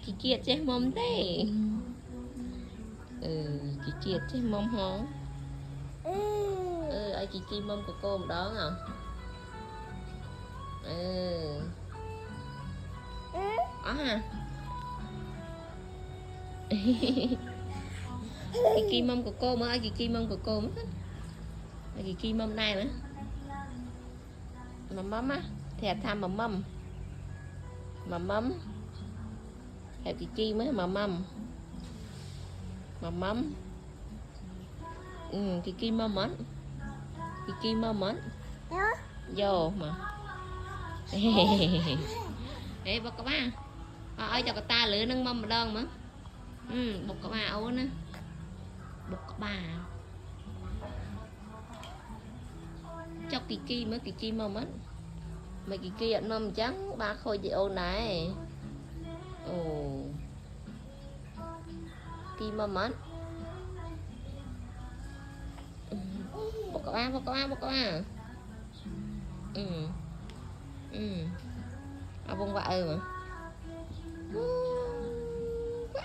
ขี้เกียจចេះមុំទេขี้เกียจចេះមុំហងឲ្យជីជីមុំកកម្ដងហ៎អស់ហ่ะជីជីមុំកកមើលឲ្យជីជីមុំកកមើលឲ្យជីជីមុំដែរមើលមុំណាតែថាមុំhẹp chị chi mới mầm chị chi mầm mến vô mà ê bọc ba ơi cho ta lửa nâng mâm đơn mà bọc ba ấu nữa bọc ba cho chị chi mới chị chi mầm mến mà chị chi ăn mâm trắng ba khôi chị ô này kim mâm mến bọc ba bông vợ mà vợ